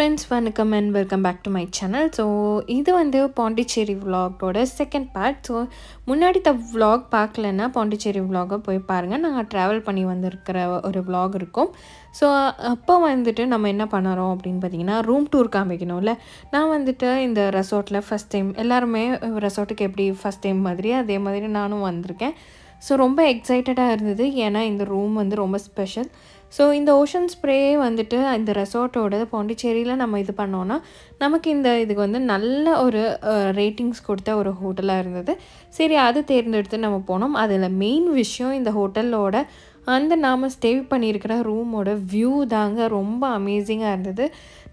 friends, welcome and welcome back to my channel. So, இது வந்து Pondicherry vlog-ஓட second part. So முன்னாடி vlog பார்க்கலன்னா பாண்டிச்சேரி vlog-ஐ போய் பாருங்கள். நாங்கள் ட்ராவல் பண்ணி வந்திருக்கிற ஒரு vlog இருக்கும். ஸோ அப்போ வந்துட்டு நம்ம என்ன பண்ணுறோம் அப்படின்னு பார்த்தீங்கன்னா, ரூம் டூர் காமிக்கணும்ல. நான் வந்துட்டு இந்த ரெசார்ட்டில் ஃபஸ்ட் டைம் எல்லாருமே ரெசார்ட்டுக்கு எப்படி ஃபஸ்ட் டைம் மாதிரி அதே மாதிரி நானும் வந்திருக்கேன். ஸோ ரொம்ப எக்ஸைட்டடாக இருந்தது, ஏன்னா இந்த ரூம் வந்து ரொம்ப ஸ்பெஷல். ஸோ இந்த ஓஷன் ஸ்ப்ரே வந்துட்டு இந்த ரெசார்ட்டோட பாண்டிச்சேரியில் நம்ம இது பண்ணோன்னா நமக்கு இதுக்கு வந்து நல்ல ஒரு ரேட்டிங்ஸ் கொடுத்த ஒரு ஹோட்டலாக இருந்தது. சரி, அது தேர்ந்தெடுத்து நம்ம போனோம். அதில் மெயின் விஷயம் இந்த ஹோட்டலோட நாம் ஸ்டே பண்ணியிருக்கிற ரூமோட வியூ தாங்க ரொம்ப அமேசிங்காக இருந்தது.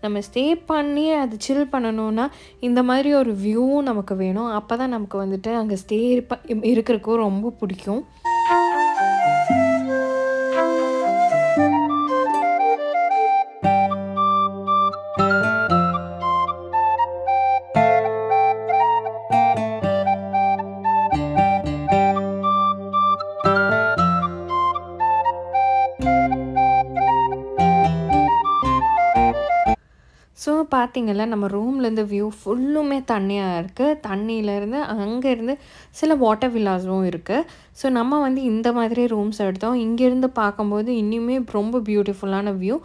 நம்ம ஸ்டே பண்ணி அது சில் பண்ணணுன்னா இந்த மாதிரி ஒரு வியூவும் நமக்கு வேணும். அப்போ தான் நமக்கு வந்துட்டு அங்கே ஸ்டே இருக்கிறதுக்கும் ரொம்ப பிடிக்கும். ஸோ பார்த்திங்கள்ல, நம்ம ரூம்லேருந்து வியூ ஃபுல்லுமே தண்ணியாக இருக்குது. தண்ணியிலேருந்து அங்கேருந்து சில வாட்டர் வில்லாஸும் இருக்குது. ஸோ நம்ம வந்து இந்த மாதிரி ரூம்ஸ் எடுத்தோம். இங்கேருந்து பார்க்கும்போது இன்னுமே ரொம்ப பியூட்டிஃபுல்லான வியூ.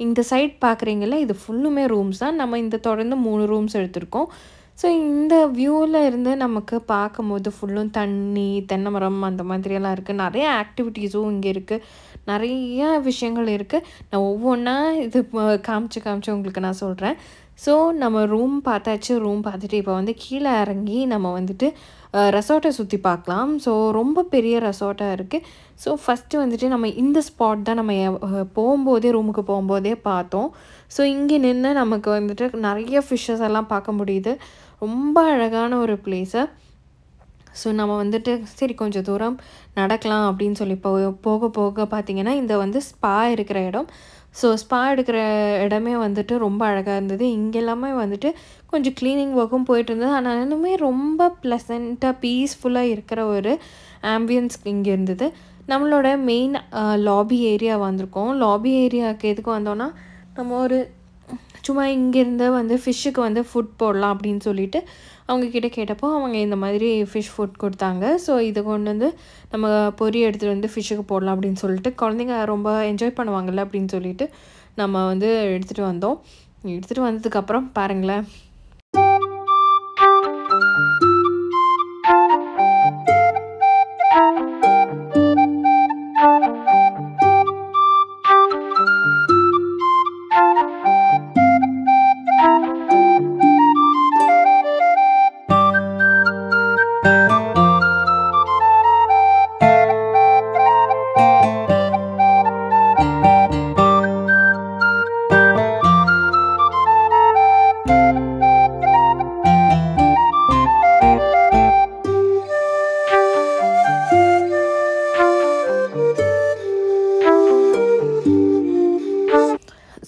இந்த சைட் பார்க்குறீங்கள, இது ஃபுல்லுமே ரூம்ஸ் தான். நம்ம இந்த தொடர்ந்து 3 ரூம்ஸ் எடுத்திருக்கோம். ஸோ இந்த வியூவில் இருந்து நமக்கு பார்க்கும்போது ஃபுல்லும் தண்ணி, தென்னை மரம் அந்த மாதிரியெல்லாம் இருக்குது. நிறைய ஆக்டிவிட்டீஸும் இங்கே இருக்குது. நிறைய விஷயங்கள் இருக்குது. நான் ஒவ்வொன்றா இது காமிச்சு உங்களுக்கு நான் சொல்கிறேன். ஸோ நம்ம ரூம் பார்த்தாச்சு. ரூம் பார்த்துட்டு இப்போ வந்து கீழே இறங்கி நம்ம வந்துட்டு ரெசார்ட்டை சுற்றி பார்க்கலாம். ஸோ ரொம்ப பெரிய ரெசார்ட்டாக இருக்குது. ஸோ ஃபஸ்ட்டு வந்துட்டு நம்ம இந்த ஸ்பாட் தான் நம்ம ரூமுக்கு போகும்போதே பார்த்தோம். ஸோ இங்கே நின்று நமக்கு வந்துட்டு நிறைய ஃபிஷ்ஷஸ் எல்லாம் பார்க்க முடியுது. ரொம்ப அழகான ஒரு பிளேஸு. ஸோ நம்ம வந்துட்டு சரி கொஞ்சம் தூரம் நடக்கலாம் அப்படின்னு சொல்லி போக போக பார்த்திங்கன்னா, இந்த வந்து ஸ்பா இருக்கிற இடம். ஸோ ஸ்பா எடுக்கிற இடமே வந்துட்டு ரொம்ப அழகாக இருந்தது. இங்கெல்லாமே வந்துட்டு கொஞ்சம் க்ளீனிங் ஒர்க்கும் போயிட்டு இருந்தது. ஆனால் இன்னுமே ரொம்ப ப்ளசண்ட்டாக பீஸ்ஃபுல்லாக இருக்கிற ஒரு ஆம்பியன்ஸ் இங்கே இருந்தது. நம்மளோட மெயின் லாபி ஏரியா வந்திருக்கோம். லாபி ஏரியாவுக்கு எதுக்கு வந்தோன்னா, நம்ம ஒரு சும்மா இங்கேருந்து வந்து ஃபிஷ்ஷுக்கு வந்து ஃபுட் போடலாம் அப்படின்னு சொல்லிட்டு அவங்கக்கிட்ட கேட்டப்போ அவங்க இந்த மாதிரி ஃபிஷ் ஃபுட் கொடுத்தாங்க. ஸோ இதை கொண்டு வந்து நம்ம பொரி எடுத்துகிட்டு வந்து ஃபிஷ்ஷுக்கு போடலாம் அப்படின்னு சொல்லிட்டு, குழந்தைங்க ரொம்ப என்ஜாய் பண்ணுவாங்கள்ல அப்படின்னு சொல்லிட்டு நம்ம வந்து எடுத்துகிட்டு வந்தோம். எடுத்துகிட்டு வந்ததுக்கப்புறம் பாருங்களேன்,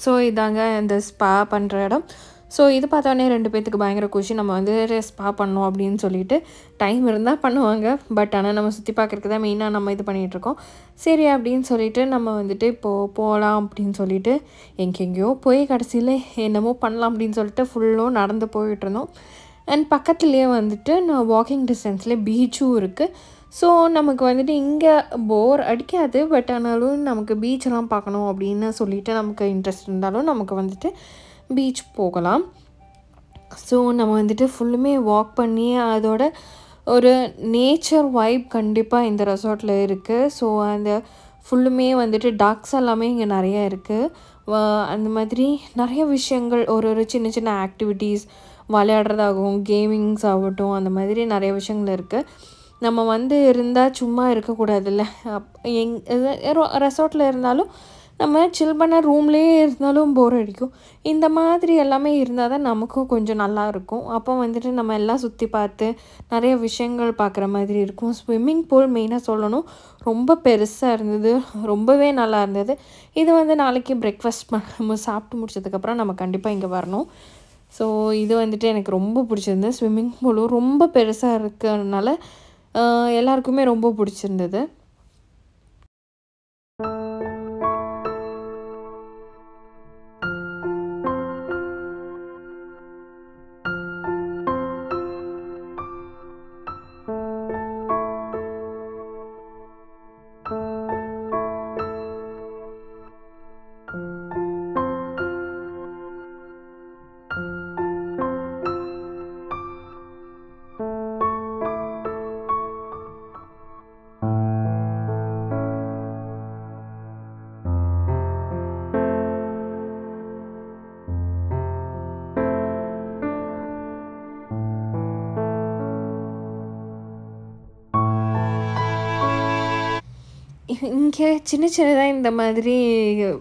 ஸோ இதாங்க இந்த ஸ்பா பண்ணுற இடம். ஸோ இது பார்த்தோன்னே 2 பேர்த்துக்கு பயங்கர குஷி. நம்ம வந்து ஸ்பா பண்ணோம் அப்படின்னு சொல்லிட்டு, டைம் இருந்தால் பண்ணுவாங்க. பட் ஆனால் நம்ம சுற்றி பார்க்குறதுக்கு தான் மெயினாக நம்ம இது பண்ணிகிட்ருக்கோம். சரி அப்படின்னு சொல்லிட்டு நம்ம வந்துட்டு இப்போது போகலாம் அப்படின்னு சொல்லிட்டு எங்கெங்கேயோ போய் கடைசியில் என்னமோ பண்ணலாம் அப்படின்னு சொல்லிட்டு ஃபுல்லும் நடந்து போயிட்டுருந்தோம். அண்ட் பக்கத்துலேயே வந்துட்டு நான் வாக்கிங் டிஸ்டன்ஸ்லேயே பீச்சும் இருக்குது. ஸோ நமக்கு வந்துட்டு இங்கே போர் அடிக்காது. பட் ஆனாலும் நமக்கு பீச்செல்லாம் பார்க்கணும் அப்படின்னு சொல்லிட்டு நமக்கு இன்ட்ரெஸ்ட் இருந்தாலும் நமக்கு வந்துட்டு பீச் போகலாம். ஸோ நம்ம வந்துட்டு ஃபுல்லுமே வாக் பண்ணி அதோட ஒரு நேச்சர் வைப் கண்டிப்பாக இந்த ரெசார்ட்டில் இருக்குது. ஸோ அந்த ஃபுல்லுமே வந்துட்டு டாக்ஸ் எல்லாமே இங்கே நிறைய இருக்குது. அந்த மாதிரி நிறைய விஷயங்கள், ஒரு சின்ன சின்ன ஆக்டிவிட்டீஸ், விளையாடுறதாகவும் கேமிங்ஸ் ஆகட்டும், அந்த மாதிரி நிறைய விஷயங்கள் இருக்குது. நம்ம வந்து இருந்தால் சும்மா இருக்கக்கூடாதுல்ல. ரெசார்ட்டில் இருந்தாலும் நம்ம சில் பண்ண ரூம்லேயே இருந்தாலும் போர் அடிக்கும். இந்த மாதிரி எல்லாமே இருந்தால் தான் நமக்கும் கொஞ்சம் நல்லா இருக்கும். அப்போ வந்துட்டு நம்ம எல்லாம் சுற்றி பார்த்து நிறைய விஷயங்கள் பார்க்குற மாதிரி இருக்கும். ஸ்விம்மிங் பூல் மெயினாக சொல்லணும், ரொம்ப பெருசாக இருந்தது, ரொம்பவே நல்லா இருந்தது. இது வந்து நாளைக்கு பிரேக்ஃபாஸ்ட் சாப்பிட்டு முடிச்சதுக்கப்புறம் நம்ம கண்டிப்பாக இங்கே வரணும். ஸோ இது வந்துட்டு எனக்கு ரொம்ப பிடிச்சிருந்தது. ஸ்விம்மிங் பூலும் ரொம்ப பெருசாக இருக்கிறதுனால எல்லாருக்குமே ரொம்ப பிடிச்சிருந்தது. இங்கே சின்ன சின்னதாக இந்த மாதிரி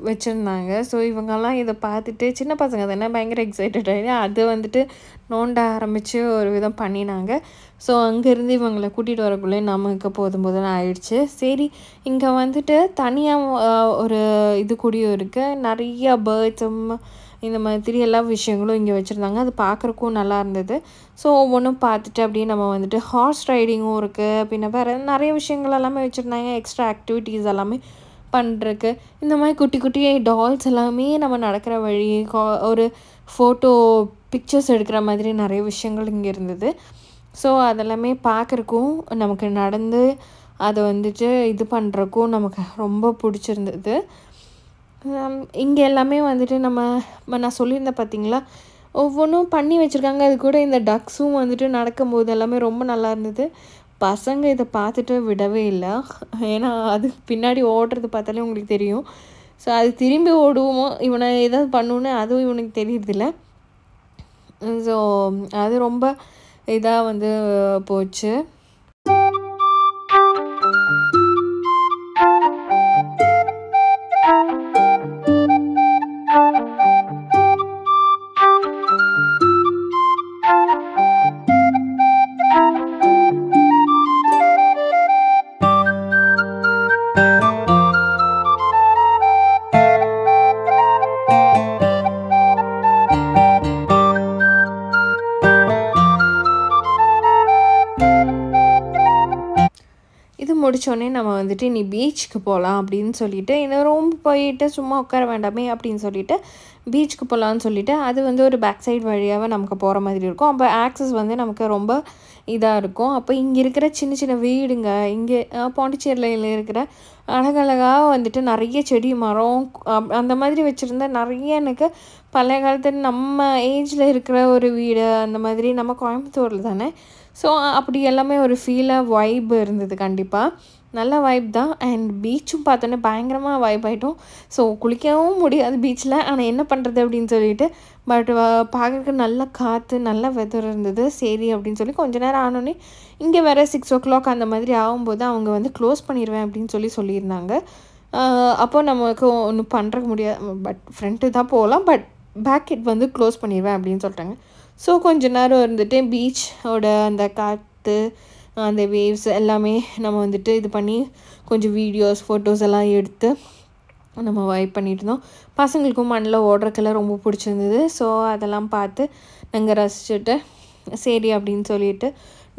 வச்சுருந்தாங்க. ஸோ இவங்கெல்லாம் இதை பார்த்துட்டு சின்ன பசங்க தானே பயங்கர எக்ஸைட்டட் ஆகி அது வந்துட்டு நோண்ட ஆரம்பித்து ஒரு விதம் பண்ணினாங்க. ஸோ அங்கேருந்து இவங்களை கூட்டிகிட்டு வரக்குள்ளே நமக்கு போதும் போதுன்னு ஆயிடுச்சு. சரி இங்கே வந்துட்டு தனியாக ஒரு இது கூடயும் இருக்குது. நிறைய பேர்ட்ஸும் இந்த மாதிரி எல்லா விஷயங்களும் இங்கே வச்சுருந்தாங்க. அது பார்க்குறக்கும் நல்லா இருந்தது. ஸோ ஒவ்வொன்றும் பார்த்துட்டு அப்படியே நம்ம வந்துட்டு ஹார்ஸ் ரைடிங்கும் இருக்குது. பின்ன வேறு நிறைய விஷயங்கள் எல்லாமே வச்சுருந்தாங்க. எக்ஸ்ட்ரா ஆக்டிவிட்டீஸ் எல்லாமே பண்ணுறக்கு இந்த மாதிரி குட்டி குட்டி டால்ஸ் எல்லாமே நம்ம நடக்கிற வழி ஒரு ஃபோட்டோ பிக்சர்ஸ் எடுக்கிற மாதிரி நிறைய விஷயங்கள் இங்கே இருந்தது. ஸோ அதெல்லாமே பார்க்குறக்கும் நமக்கு நடந்து அதை வந்துட்டு இது பண்ணுறக்கும் நமக்கு ரொம்ப பிடிச்சிருந்தது. இங்கே எல்லாமே வந்துட்டு நான் சொல்லியிருந்தேன் பார்த்தீங்களா, ஒவ்வொன்றும் பண்ணி வச்சுருக்காங்க. அது கூட இந்த டக்ஸும் வந்துட்டு நடக்கும்போது எல்லாமே ரொம்ப நல்லா இருந்தது. பசங்க இதை பார்த்துட்டு விடவே இல்லை. ஏன்னா அது பின்னாடி ஓடுறது பார்த்தாலே உங்களுக்கு தெரியும். ஸோ அது திரும்பி ஓடுவோமோ இவனை ஏதாவது பண்ணுன்னு அதுவும் இவனுக்கு தெரியுறதில்ல. ஸோ அது ரொம்ப இதாக வந்து போச்சு. இது முடித்தோடனே நம்ம வந்துட்டு நீ பீச்சுக்கு போகலாம் அப்படின்னு சொல்லிட்டு இன்னும் ரொம்ப போயிட்டு சும்மா உட்கார வேண்டாமே அப்படின்னு சொல்லிட்டு பீச்சுக்கு போகலான்னு சொல்லிட்டு அது வந்து ஒரு பேக் சைடு வழியாக நமக்கு போகிற மாதிரி இருக்கும். அப்போ ஆக்சஸ் வந்து நமக்கு ரொம்ப இதாக இருக்கும். அப்போ இங்கே இருக்கிற சின்ன சின்ன வீடுங்க இங்கே பாண்டிச்சேரியில் இருக்கிற அழகழகாக வந்துட்டு நிறைய செடி மரம் அந்த மாதிரி வச்சுருந்தா நிறைய எனக்கு பழைய காலத்தில் நம்ம ஏஜில் இருக்கிற ஒரு வீடு அந்த மாதிரி நம்ம கோயம்புத்தூரில் தானே. ஸோ அப்படி எல்லாமே ஒரு ஃபீலாக வைப் இருந்தது. கண்டிப்பாக நல்ல வைப் தான். அண்ட் பீச்சும் பார்த்தோன்னே பயங்கரமாக வைப் ஆகிட்டோம். ஸோ குளிக்கவும் முடியாது பீச்சில், ஆனால் என்ன பண்ணுறது அப்படின்னு சொல்லிட்டு பட் பார்க்குறதுக்கு நல்ல காற்று நல்ல வெதர் இருந்தது. சரி அப்படின்னு சொல்லி கொஞ்ச நேரம் ஆனோடனே இங்கே வேறு 6 o'clock அந்த மாதிரி ஆகும்போது அவங்க வந்து க்ளோஸ் பண்ணிடுவேன் அப்படின்னு சொல்லியிருந்தாங்க. அப்போது நமக்கு ஒன்றும் பண்ணுறக்கு முடியாது. பட் ஃப்ரண்ட்டு தான் போகலாம், பட் பேக்கெட் வந்து க்ளோஸ் பண்ணிடுவேன் அப்படின்னு சொல்லிட்டாங்க. ஸோ கொஞ்ச நேரம் இருந்துட்டு பீச்சோட அந்த காற்று அந்த வேவ்ஸ் எல்லாமே நம்ம வந்துட்டு இது பண்ணி கொஞ்சம் வீடியோஸ் ஃபோட்டோஸ் எல்லாம் எடுத்து நம்ம வைப் பண்ணிட்டு இருந்தோம். பசங்களுக்கும் மண்ணில் ஓடுறக்கெல்லாம் ரொம்ப பிடிச்சிருந்தது. ஸோ அதெல்லாம் பார்த்து நாங்கள் ரசிச்சுட்டு சரி அப்படின்னு சொல்லிட்டு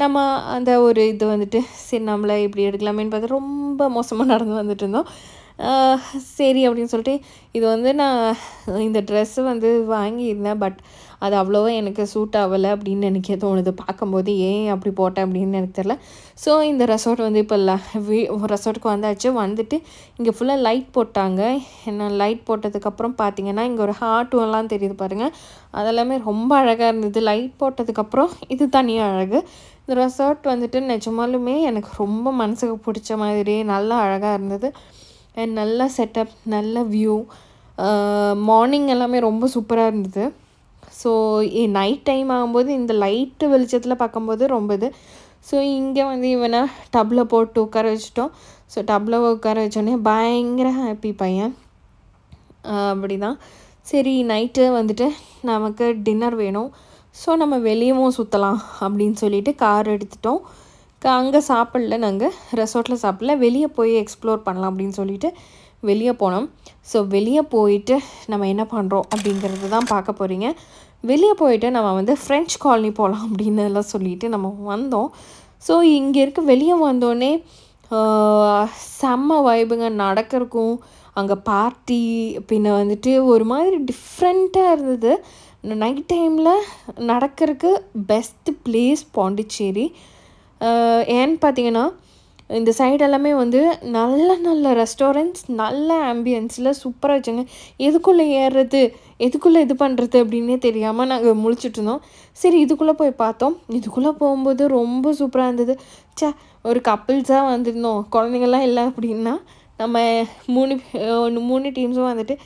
நம்ம அந்த ஒரு இது வந்துட்டு சரி நம்மளை இப்படி எடுக்கலாமேன்னு பார்த்து ரொம்ப மோசமாக நடந்து வந்துட்டு இருந்தோம். சரி அப்படின்னு சொல்லிட்டு இது வந்து நான் இந்த ட்ரெஸ்ஸு வந்து வாங்கியிருந்தேன். பட் அது அவ்வளோவா எனக்கு சூட் ஆகலை அப்படின்னு எனக்கு தோணுது பார்க்கும்போது. ஏன் அப்படி போட்டேன் அப்படின்னு எனக்கு தெரியல. ஸோ இந்த ரெசார்ட் வந்து இப்போ ரெசார்ட்டுக்கு வந்தாச்சு. வந்துட்டு இங்கே ஃபுல்லாக லைட் போட்டாங்க. என்ன லைட் போட்டதுக்கப்புறம் பார்த்தீங்கன்னா இங்கே ஒரு ஹார்ட்டும் தெரியுது பாருங்கள். அதெல்லாமே ரொம்ப அழகாக இருந்தது. லைட் போட்டதுக்கப்புறம் இது தனியாக அழகு. இந்த ரெசார்ட் வந்துட்டு நிஜமாலுமே எனக்கு ரொம்ப மனசுக்கு பிடிச்ச மாதிரி நல்லா அழகாக இருந்தது. அண்ட் நல்ல செட்டப் நல்ல வியூ. மார்னிங் எல்லாமே ரொம்ப சூப்பராக இருந்தது. ஸோ நைட் டைம் ஆகும்போது இந்த லைட்டு வெளிச்சத்தில் பார்க்கும்போது ரொம்ப இது. ஸோ இங்கே வந்து இவனை டப்பில் போட்டு உட்கார வச்சிட்டோம். ஸோ டப்பில் உட்கார வச்சோடனே பயங்கர ஹாப்பி பையன். அப்படி தான் சரி நைட்டு வந்துட்டு நமக்கு டின்னர் வேணும். ஸோ நம்ம வெளியவும் சுற்றலாம் அப்படின்னு சொல்லிட்டு கார் எடுத்துட்டோம். அங்கே சாப்பிடல, நாங்கள் ரெசார்ட்டில் சாப்பிடல, வெளியே போய் எக்ஸ்ப்ளோர் பண்ணலாம் அப்படின்னு சொல்லிட்டு வெளியே போனோம். ஸோ வெளியே போயிட்டு நம்ம என்ன பண்ணுறோம் அப்படிங்கிறது தான் பார்க்க போகிறீங்க. வெளியே போயிட்டு நம்ம வந்து ஃப்ரெஞ்ச் காலனி போகலாம் அப்படின்னு எல்லாம் சொல்லிட்டு நம்ம வந்தோம். ஸோ இங்கே இருக்க வெளியே வந்தோடனே செம்ம வைபுங்க. நடக்கிறக்கும் அங்கே பார்ட்டி பின்ன வந்துட்டு ஒரு மாதிரி டிஃப்ரெண்ட்டாக இருந்தது. நைட் டைமில் நடக்கிறதுக்கு பெஸ்ட்டு பிளேஸ் பாண்டிச்சேரி. ஏன்னு பார்த்தீங்கன்னா இந்த சைடு எல்லாமே வந்து நல்ல நல்ல ரெஸ்டாரண்ட்ஸ் நல்ல ஆம்பியன்ஸில் சூப்பராக வச்சாங்க. எதுக்குள்ளே ஏறுறது எதுக்குள்ளே இது பண்ணுறது அப்படின்னே தெரியாமல் நாங்கள் முழிச்சிட்ருந்தோம். சரி இதுக்குள்ளே போய் பார்த்தோம். இதுக்குள்ளே போகும்போது ரொம்ப சூப்பராக இருந்தது. ஒரு கப்பிள்ஸாக வந்துருந்தோம், குழந்தைங்கள்லாம் இல்லை அப்படின்னா நம்ம மூணு டீம்ஸும் வந்துட்டு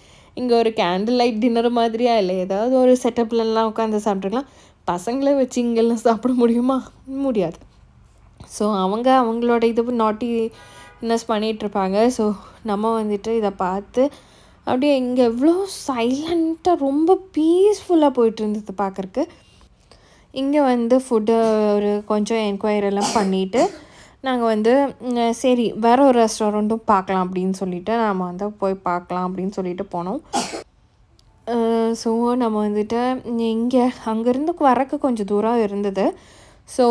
இங்கே ஒரு கேண்டில் லைட் டின்னர் மாதிரியா இல்லை ஏதாவது ஒரு செட்டப்லலாம் உட்காந்து சாப்பிட்ருக்கலாம். பசங்களை வச்சு இங்கெல்லாம் சாப்பிட முடியுமா? முடியாது. ஸோ அவங்களோட இது நாட்டி இன்வெஸ்ட் பண்ணிகிட்ருப்பாங்க. ஸோ நம்ம வந்துட்டு இதை பார்த்து அப்படியே இங்கே எவ்வளோ சைலண்ட்டாக ரொம்ப பீஸ்ஃபுல்லாக போயிட்டு இருந்தது பார்க்குறக்கு. இங்கே வந்து ஃபுட்டு ஒரு கொஞ்சம் என்கொயரிலாம் பண்ணிவிட்டு நாங்கள் வந்து சரி வேறு ஒரு ரெஸ்டாரண்ட்டும் பார்க்கலாம் அப்படின்னு சொல்லிட்டு நம்ம வந்து போய் பார்க்கலாம் அப்படின்னு சொல்லிட்டு போனோம். ஸோ நம்ம வந்துட்டு இங்கே அங்கேருந்து வரக்கு கொஞ்சம் தூரம் இருந்தது. ஸோ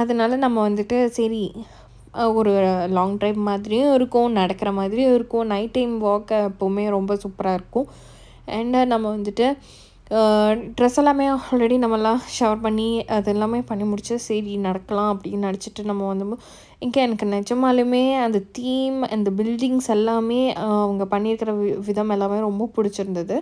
அதனால் நம்ம வந்துட்டு சரி ஒரு லாங் ட்ரைவ் மாதிரியும் இருக்கும், நடக்கிற மாதிரியும் இருக்கும். நைட் டைம் வாக் எப்போவுமே ரொம்ப சூப்பராக இருக்கும். அண்ட் நம்ம வந்துட்டு ட்ரெஸ் எல்லாமே ஆல்ரெடி நம்மலாம் ஷவர் பண்ணி அது எல்லாமே பண்ணி முடிச்சு சரி நடக்கலாம் அப்படின்னு நினச்சிட்டு நம்ம வந்து இங்கே எனக்கு நிஜமாலுமே அந்த தீம் அந்த பில்டிங்ஸ் எல்லாமே அவங்க பண்ணியிருக்கிற விதம் எல்லாமே ரொம்ப பிடிச்சிருந்தது.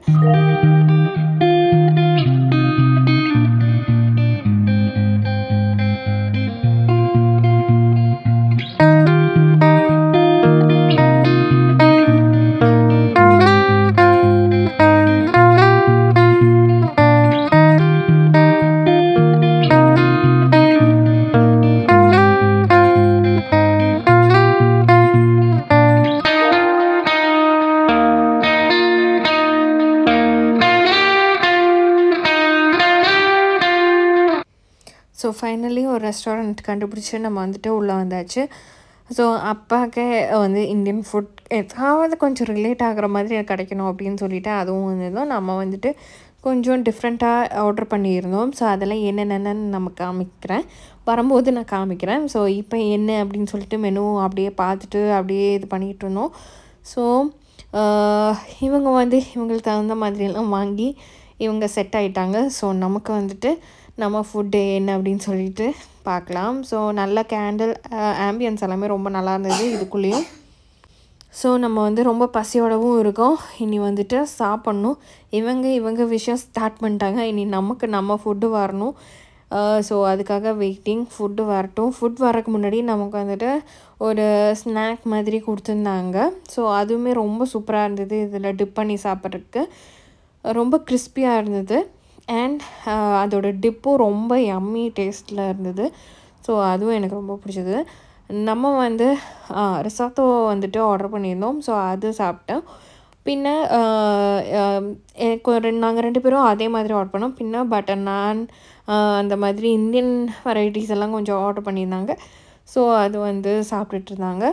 ஸோ ஃபைனலி ஒரு ரெஸ்டாரண்ட் கண்டுபிடிச்சி நம்ம வந்துட்டு உள்ளே வந்தாச்சு. ஸோ அப்பாவுக்கு வந்து இந்தியன் ஃபுட் ஏதாவது கொஞ்சம் ரிலேட் ஆகிற மாதிரி எனக்கு கிடைக்கணும் அப்படின்னு சொல்லிட்டு அதுவும் வந்திருந்தோம். நம்ம வந்துட்டு கொஞ்சம் டிஃப்ரெண்ட்டாக ஆர்டர் பண்ணியிருந்தோம். ஸோ அதெல்லாம் என்னென்னு நம்ம காமிக்கிறேன், வரும்போது நான் காமிக்கிறேன். ஸோ இப்போ என்ன அப்படின்னு சொல்லிட்டு மெனு அப்படியே பார்த்துட்டு அப்படியே இது பண்ணிகிட்டு இருந்தோம். ஸோ இவங்க வந்து இவங்களுக்கு தகுந்த மாதிரியெல்லாம் வாங்கி இவங்க செட் ஆகிட்டாங்க. ஸோ நமக்கு வந்துட்டு நம்ம ஃபுட்டு என்ன அப்படின்னு சொல்லிட்டு பார்க்கலாம். ஸோ நல்ல கேண்டில் ஆம்பியன்ஸ் எல்லாமே ரொம்ப நல்லா இருந்தது இதுக்குள்ளேயும். ஸோ நம்ம வந்து ரொம்ப பசியோடவும் இருக்கோம். இனி வந்துட்டு சாப்பிட்ணும். இவங்க விஷயம் ஸ்டார்ட் பண்ணிட்டாங்க. இனி நமக்கு நம்ம ஃபுட்டு வரணும். ஸோ அதுக்காக வெயிட்டிங். ஃபுட்டு வரட்டும். ஃபுட் வரக்கு முன்னாடி நமக்கு வந்துட்டு ஒரு ஸ்நாக் மாதிரி கொடுத்துருந்தாங்க. ஸோ அதுவுமே ரொம்ப சூப்பராக இருந்தது. இதில் டிப் பண்ணி சாப்பிட்றதுக்கு ரொம்ப கிறிஸ்பியாக இருந்தது. அண்ட் அதோட டிப்பும் ரொம்ப யம்மி டேஸ்ட்டில் இருந்தது. ஸோ அதுவும் எனக்கு ரொம்ப பிடிச்சது. நம்ம வந்து ரிசாத்தோ வந்துட்டு ஆர்டர் பண்ணியிருந்தோம். ஸோ அது சாப்பிட்டேன். பின்ன எனக்கு நாங்கள் 2 பேரும் அதே மாதிரி ஆர்டர் பண்ணோம். பின்ன பட்டர் நான் அந்த மாதிரி இந்தியன் வெரைட்டிஸ் எல்லாம் கொஞ்சம் ஆர்டர் பண்ணியிருந்தாங்க. ஸோ அது வந்து சாப்பிட்டுட்டு இருந்தாங்க.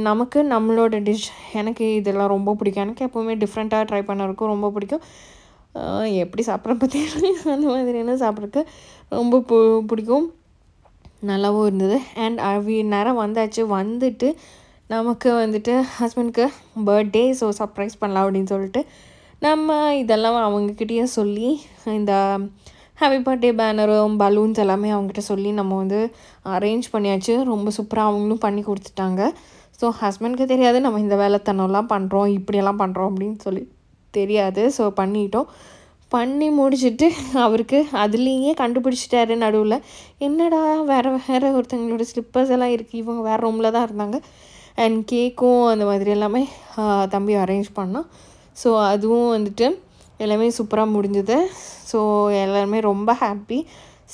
நமக்கு நம்மளோட டிஷ் எனக்கு இதெல்லாம் ரொம்ப பிடிக்கும். எனக்கு எப்போவுமே டிஃப்ரெண்ட்டாக ட்ரை பண்ணுறதுக்கும் ரொம்ப பிடிக்கும். எப்படி சாப்பிட்ற பற்றி அந்த மாதிரியான சாப்பிட்றதுக்கு ரொம்ப பிடிக்கும். நல்லாவும் இருந்தது. அண்ட் நேரம் வந்தாச்சு. வந்துட்டு நமக்கு வந்துட்டு ஹஸ்பண்டுக்கு பர்த்டே, ஸோ சர்ப்ரைஸ் பண்ணலாம் அப்படின்னு சொல்லிட்டு நம்ம இதெல்லாம் அவங்கக்கிட்டேயே சொல்லி இந்த ஹாப்பி பர்த்டே பேனரும் பலூன்ஸ் எல்லாமே அவங்ககிட்ட சொல்லி நம்ம வந்து அரேஞ்ச் பண்ணியாச்சு. ரொம்ப சூப்பராக அவங்களும் பண்ணி கொடுத்துட்டாங்க. ஸோ ஹஸ்பண்டுக்கு தெரியாது நம்ம இந்த வேலைத்தனம்லாம் பண்ணுறோம், இப்படியெல்லாம் பண்ணுறோம் அப்படின்னு சொல்லி தெரியாது. ஸோ பண்ணிட்டோம். பண்ணி முடிச்சுட்டு அவருக்கு அதுலேயே கண்டுபிடிச்சிட்டாரு நடுவில். என்னடா வேறு ஒருத்தங்களோட ஸ்லிப்பர்ஸ் எல்லாம் இருக்குது, இவங்க வேறு ரூமில் தான் இருந்தாங்க. அண்ட் கேக்கும் அந்த மாதிரி எல்லாமே தம்பி அரேஞ்ச் பண்ணோம். ஸோ அதுவும் வந்துட்டு எல்லாமே சூப்பராக முடிஞ்சுது. ஸோ எல்லாருமே ரொம்ப ஹாப்பி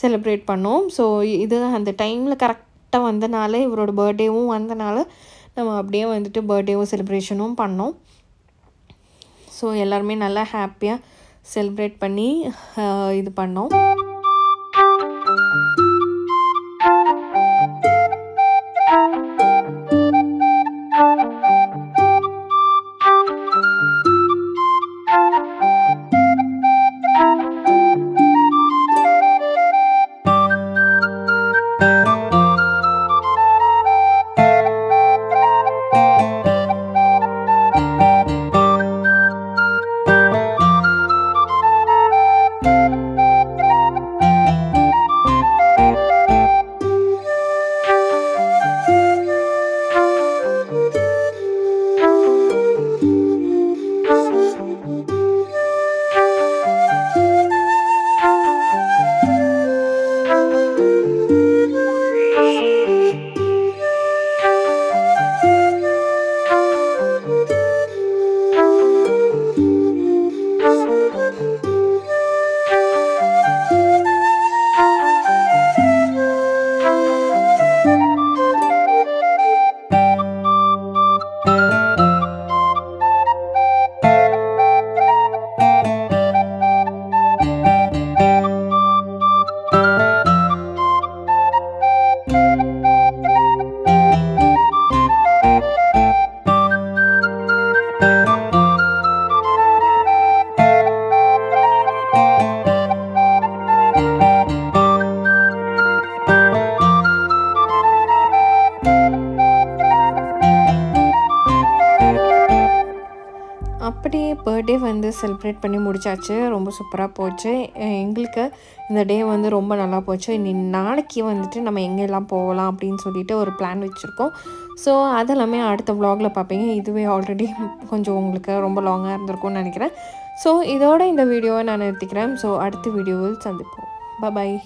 செலிப்ரேட் பண்ணோம். ஸோ இது அந்த டைமில் கரெக்டாக வந்தனால, இவரோட பர்த்டேவும் வந்தனால நம்ம அப்படியே வந்துட்டு பர்த்டேவும் செலிப்ரேஷனும் பண்ணோம். ஸோ எல்லாருமே நல்லா ஹாப்பியாக செலிப்ரேட் பண்ணி இது பண்ணோம். வந்து செலிப்ரேட் பண்ணி முடிச்சாச்சு. ரொம்ப சூப்பரா போச்சு. எங்களுக்கு இந்த டே வந்து ரொம்ப நல்லா போச்சு. நாளைக்கு வந்துட்டு நம்ம எங்கெல்லாம் போகலாம் அப்படின்னு சொல்லிட்டு ஒரு பிளான் வச்சுருக்கோம். ஸோ அதெல்லாமே அடுத்த vlogல பார்ப்பீங்க. இதுவே ஆல்ரெடி கொஞ்சம் உங்களுக்கு ரொம்ப லாங்காக இருந்திருக்கும்னு நினைக்கிறேன். ஸோ இதோட இந்த வீடியோவை நான் நிறுத்திக்கிறேன். ஸோ அடுத்த வீடியோவில் சந்திப்போம். பாய்.